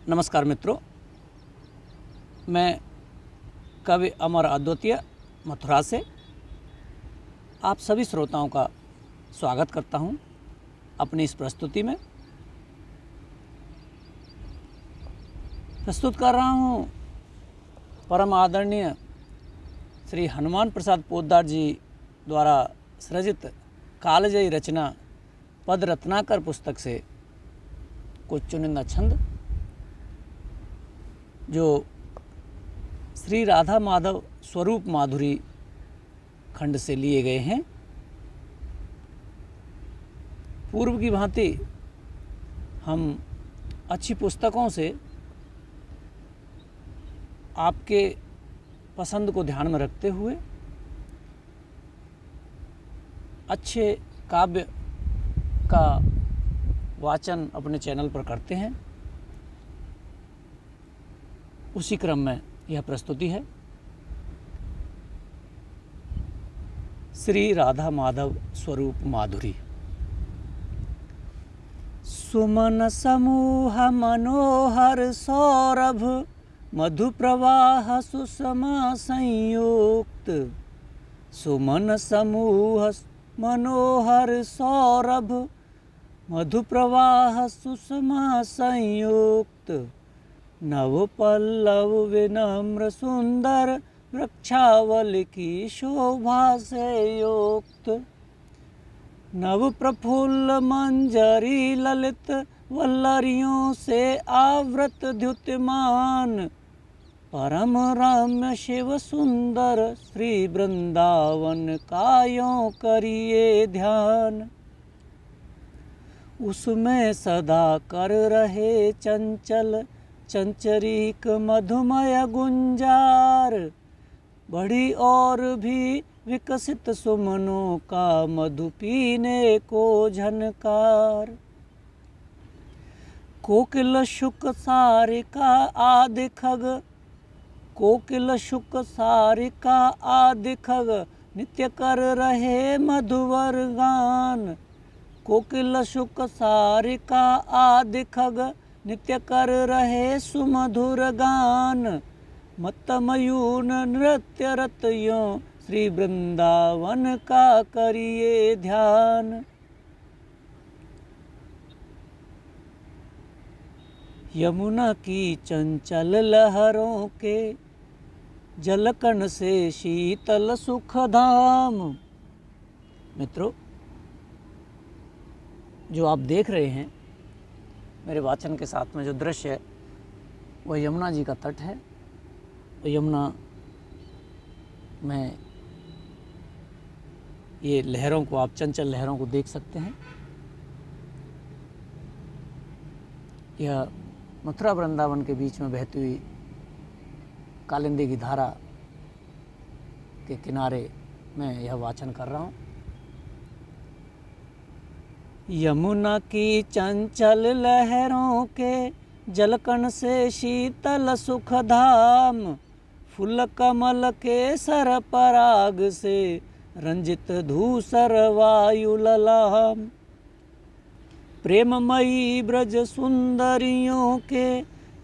नमस्कार मित्रों, मैं कवि अमर अद्वितीय मथुरा से आप सभी श्रोताओं का स्वागत करता हूं अपनी इस प्रस्तुति में। प्रस्तुत कर रहा हूं परम आदरणीय श्री हनुमान प्रसाद पोद्दार जी द्वारा सृजित कालजयी रचना पद रत्नाकर पुस्तक से कुछ चुनिंदा छंद जो श्री राधा माधव स्वरूप माधुरी खंड से लिए गए हैं। पूर्व की भांति हम अच्छी पुस्तकों से आपके पसंद को ध्यान में रखते हुए अच्छे काव्य का वाचन अपने चैनल पर करते हैं। उसी क्रम में यह प्रस्तुति है। श्री राधा माधव स्वरूप माधुरी। सुमन समूह मनोहर सौरभ मधु प्रवाह सुषमा संयुक्त। सुमन समूह मनोहर सौरभ मधु प्रवाह सुषमा संयुक्त। नव पल्लव विनम्र सुंदर वृक्षावल की शोभा से युक्त। नव प्रफुल्ल मंजरी ललित वल्लरियों से आवृत द्युतिमान। परम रम्य शिव सुंदर श्री वृंदावन का यों करिए ध्यान। उसमें सदा कर रहे चंचल चंचरीक मधुमय गुंजार। बढ़ी और भी विकसित सुमनों का मधु पीने को झनकार। कोकिल शुक सारिका आदि खग। कोकिल शुक सारिका आदि खग नित्य कर रहे मधुवर गान। कोकिल शुक सारिका आदि खग नित्य कर रहे सुमधुर गान। मत्त मयून नृत्य रतयों श्री वृंदावन का करिए ध्यान। यमुना की चंचल लहरों के जलकण से शीतल सुख धाम। मित्रों, जो आप देख रहे हैं मेरे वाचन के साथ में जो दृश्य है वह यमुना जी का तट है। तो यमुना में ये लहरों को, आप चंचल लहरों को देख सकते हैं। यह मथुरा वृंदावन के बीच में बहती हुई कालिंदी की धारा के किनारे मैं यह वाचन कर रहा हूँ। यमुना की चंचल लहरों के जलकण से शीतल सुख धाम। फूल कमल के सर पराग से रंजित धूसर वायु ललाम। प्रेममयी ब्रज सुंदरियों के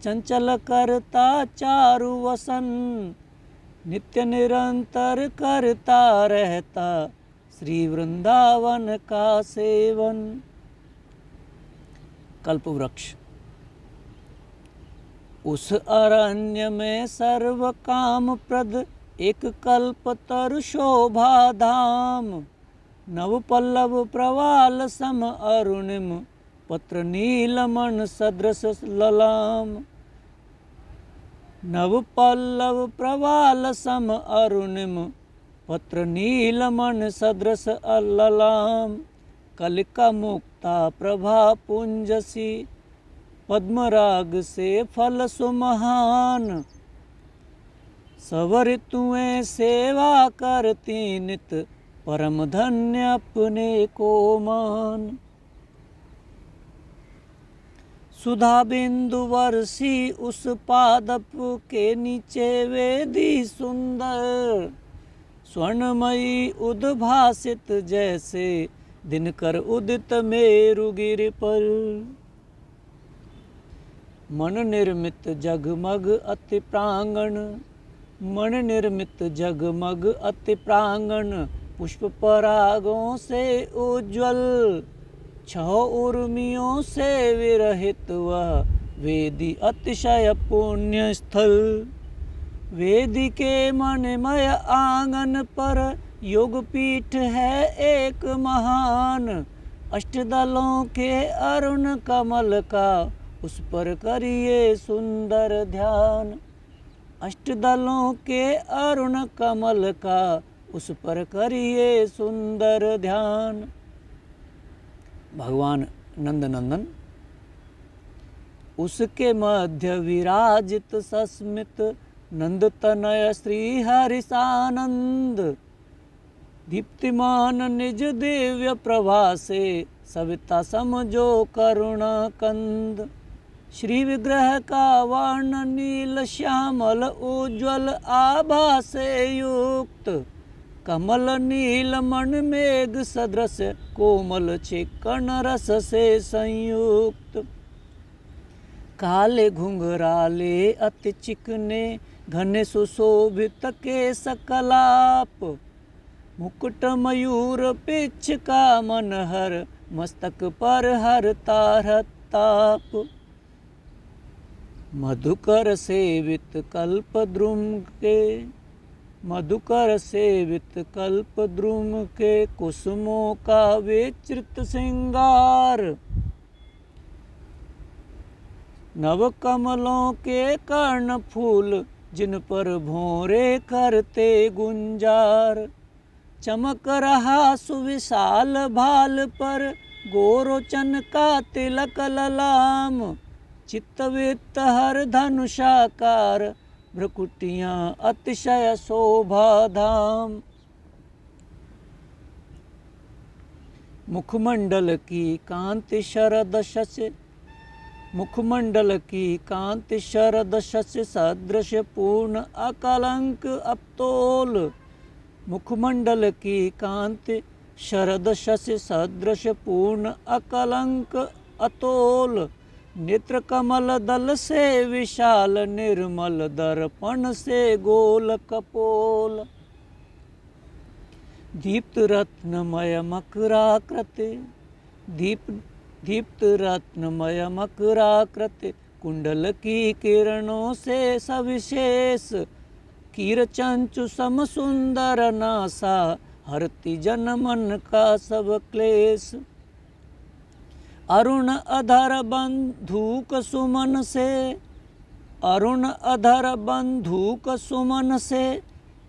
चंचल करता चारु वसन। नित्य निरंतर करता रहता श्री वृंदावन का सेवन। कल्पवृक्ष। उस अरण्य में सर्व काम प्रद एक कल्पतरु शोभा धाम। नव पल्लव प्रवाल सम अरुणिम पत्र नीलमण सदृश ललाम। नव पल्लव प्रवाल सम अरुणिम पत्र नीलमण सदृश ललाम। कलिका मुक्ता प्रभा पुंजसी पद्मराग से फल सुमहान। सब ऋतुएं सेवा करती नित परम धन्य अपने को मान। सुधा बिंदु वर्षी उस पादप के नीचे वेदी सुंदर। स्वर्णमयी उद्भासित जैसे दिनकर उदित मेरु गिरि पर। मन निर्मित जगमग अति प्रांगण, मन निर्मित जगमग अति प्रांगण, पुष्प परागों से उज्ज्वल, छह उर्मियों से विरहित वह वेदी अतिशय पुण्य स्थल। वेदी के मनमय आंगन पर योग पीठ है एक महान, अष्टदलों के अरुण कमल का उस पर करिए सुंदर ध्यान। अष्टदलों के अरुण कमल का उस पर करिए सुंदर ध्यान। भगवान नंदनंदन उसके मध्य विराजित सस्मित नंद तनय श्री हरिसानंद, दीप्तिमान निज दिव्य प्रभा से सविता समझो करुणा कंद। श्री विग्रह का वर्ण नील श्यामल उज्ज्वल आभा से युक्त, कमल नील मण मेघ सदृश कोमल चिक्कण रस से संयुक्त। काले घुंघराले अति चिकने घने सुशोभित के सकलाप, मुकुट मयूर पिछ का मनहर मस्तक पर हरता ताप। मधुकर सेवित कल्पद्रुम के, मधुकर सेवित कल्पद्रुम के कुसुमों का विचित्र श्रृंगार, नव कमलों के कर्ण फूल जिन पर भौरे करते गुंजार। चमक रहा सुविशाल भाल पर गोरोचन का तिलक ललाम, चित्तवित्त हर धनुषाकार भ्रकुटियाँ अतिशय शोभाधाम। मुखमंडल की कांति शरद शस्य, मुखमंडल की कांति शरद शस्य सदृश पूर्ण अकलंक अप्तोल। मुखमंडल की कांति शरद शस्य सदृश पूर्ण अकलंक अतोल। नेत्र कमल दल से विशाल निर्मल दर्पण से गोल कपोल। दीप्त रत्नमय मकराकृति, दीप्त रत्नमय मकराकृति, कुंडल की किरणों से सविशेष। कीर चंचु सम सुंदर नासा, हरति जन मन का सब क्लेश। अरुण अधर बंधुक सुमन से, अरुण अधर बंधुक सुमन से,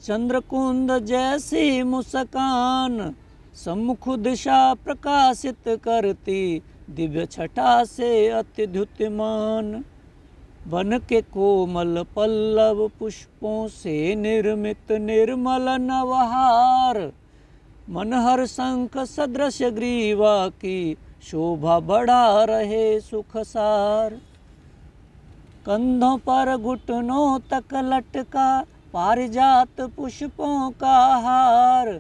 चंद्रकुंद जैसी मुस्कान। सम्मुख दिशा प्रकाशित करती दिव्य छटा से अत्युद्युतिमान। वन के कोमल पल्लव पुष्पों से निर्मित निर्मल नवहार। मनहर शंख सदृश ग्रीवा की शोभा बढ़ा रहे सुखसार। कंधों पर घुटनों तक लटका पारिजात पुष्पों का हार।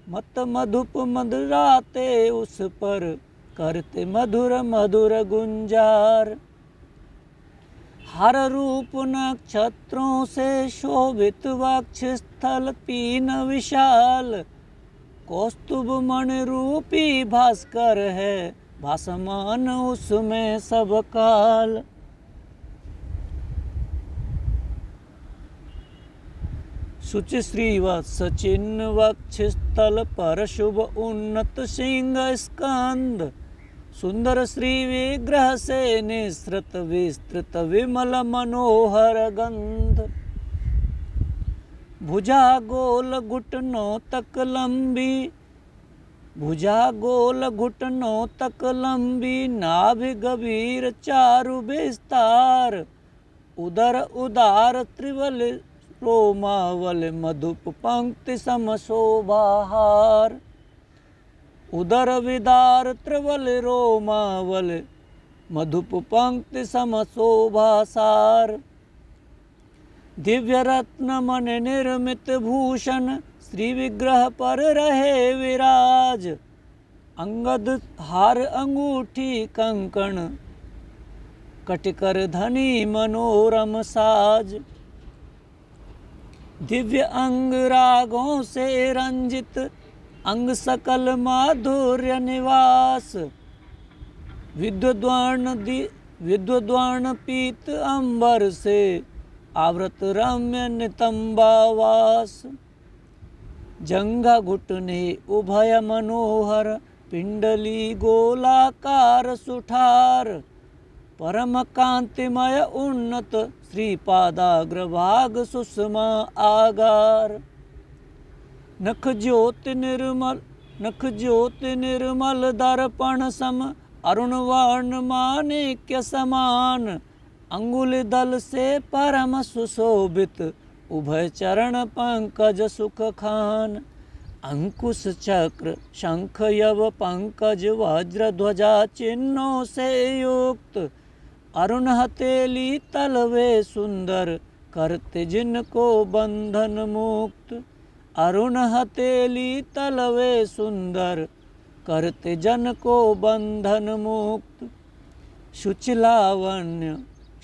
मत मधुप मधुराते उस पर करते मधुर मधुर गुंजार। हर रूप नक्षत्रों से शोभित वक्ष स्थल तीन विशाल। कौस्तुभ मणि रूपी भास्कर है भासमान उसमें सब काल। शुच श्रीवत्स चिन्ह वक्ष स्थल पर शुभ उन्नत सिंह स्कंद। सुंदर श्री विग्रह से निसृत विस्तृत विमल मनोहर गंध। भुजा गोल घुटनों तक लंबी, भुजा गोल घुटनों तक लंबी, नाभि गंभीर चारु विस्तार। उदर उदार त्रिवल रोमावल मधुप पंक्ति सम शोभाहार। उदर विदार त्रिवल रोमावल मधुप पंक्ति सम शोभासार। दिव्य रत्न मन निर्मित भूषण श्री विग्रह पर रहे विराज। अंगद हार अंगूठी कंकण कटकर धनी मनोरम साज। दिव्य अंग रागों से रंजित, अंग सकल माधुर्य निवास। विद्वद्वर्ण पीत अंबर से, आवृत रम्य नितंबावास। जंघा घुटने उभय मनोहर, पिंडली गोलाकार सुठार। परम कांतिमय उन्नत, श्रीपादाग्रभाग सुषमा आगार। नख ज्योति निर्मल दर्पण सम, अरुण वर्ण माणिक्य समान। अंगुल दल से परम सुशोभित, उभय चरण पंकज सुख खान। अंकुश चक्र शंख यव पंकज, वज्र ध्वजा चिन्हों से युक्त। अरुण हथेली तलवे सुंदर, करते जिनको बंधन मुक्त। अरुण हथेली तलवे सुंदर, करते जन को बंधन मुक्त।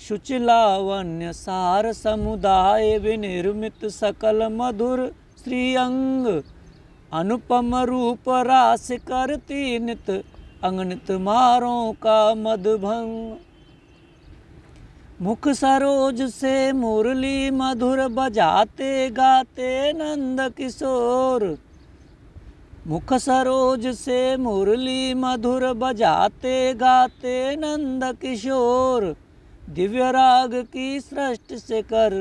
शुचिलावण्य सार समुदाय, विनिर्मित सकल मधुर श्रीअंग। अनुपम रूप रास करती नित, अंगनित मारों का मदभंग। मुख सरोज से मुरली मधुर, बजाते गाते नंद किशोर। मुख सरोज से मुरली मधुर, बजाते गाते नंद किशोर। दिव्य राग की सृष्टि से कर,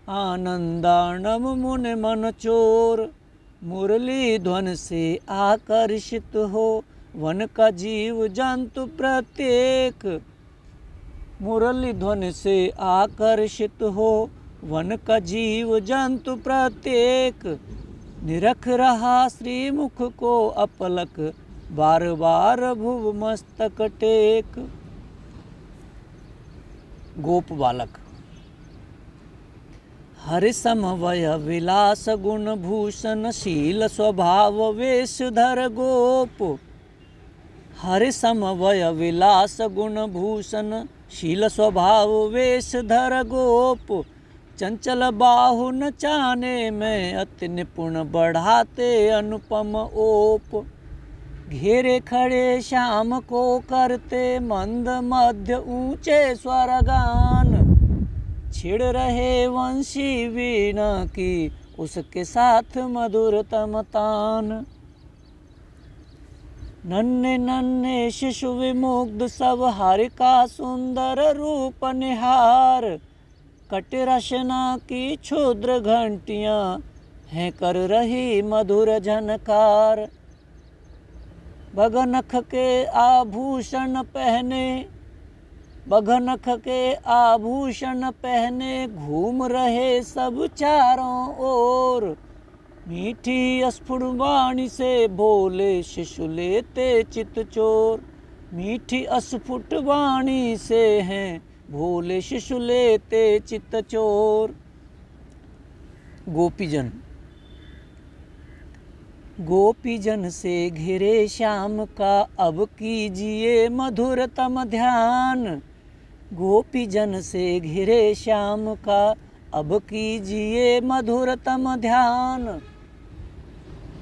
आनंदाणम मुनि मन चोर। मुरली ध्वन से आकर्षित हो, वन का जीव जंतु प्रत्येक। मुरली ध्वन से आकर्षित हो, वन का जीव जंतु प्रत्येक। निरख रहा श्रीमुख को अपलक, बार बार भुव मस्तक टेक। गोप बालक। हरि समवय विलास गुण भूषण, शील स्वभाव वेशधर गोप। हरि समवय विलास गुण भूषण, शील स्वभाव वेशधर गोप। चंचल बाहु न चाने में, अति निपुण बढ़ाते अनुपम ओप। घेरे खड़े श्याम को करते, मंद मध्य ऊंचे स्वरगान। छिड़ रहे वंशी वीणा की, उसके साथ मधुरतम तान। नन्हे नन्हे शिशु विमुग्ध सब, हरि का सुंदर रूप निहार। कट रचना की क्षुद्र घंटियां, हैं कर रही मधुर झनकार। बगनख के आभूषण पहने, बगनख के आभूषण पहने, घूम रहे सब चारों ओर। मीठी स्फुट वाणी से भोले शिशु लेते चित चोर। मीठी स्फुट वाणी से हैं भोले शिशु लेते चित चोर। गोपीजन। गोपीजन से घिरे श्याम का, अब कीजिए मधुरतम ध्यान। गोपीजन से घिरे श्याम का, अब कीजिए मधुरतम ध्यान।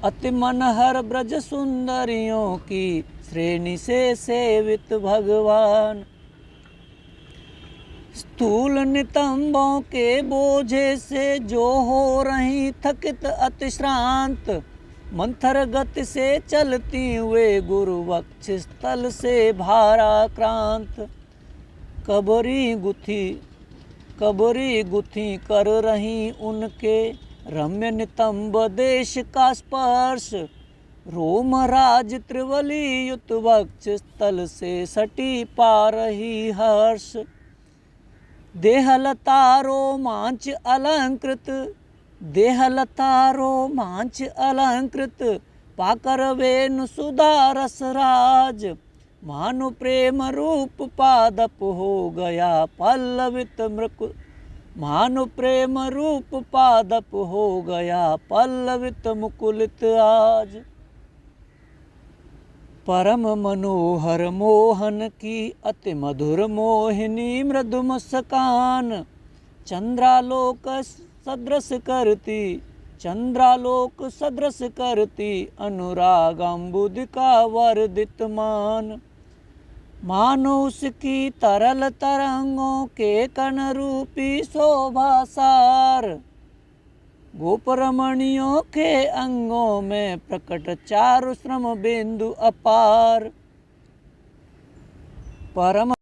अति मनहर ब्रज सुंदरियों की, श्रेणी से सेवित भगवान। स्थूल नितंबों के बोझे से, जो हो रही थकित अति श्रांत। मंथर गति से चलती हुए, गुरु वक्ष स्थल से भाराक्रांत। कबरी गुथी कर रही उनके, रम्य नितंब देश का स्पर्श। रोम राज त्रिवली युत वक्ष स्थल से, सटी पा रही हर्ष। देहलता रोमांच अलंकृत, देहलता रोमांच अलंकृत। पाकर वेणु सुधा रस राज, मानु प्रेम रूप पादप हो गया पल्लवित मृक। मानु प्रेम रूप पादप हो गया पल्लवित मुकुलित आज। परम मनोहर मोहन की अति मधुर मोहिनी मृदु मुस्कान, चंद्रालोक सदृश करती, चंद्रालोक सदृश करती, अनुरागांबुदिका वर्धित मान। मानो उसकी तरल तरंगों के कण रूपी शोभासार, गोपरमणियों के अंगों में प्रकट चारु श्रम बिंदु अपार। परम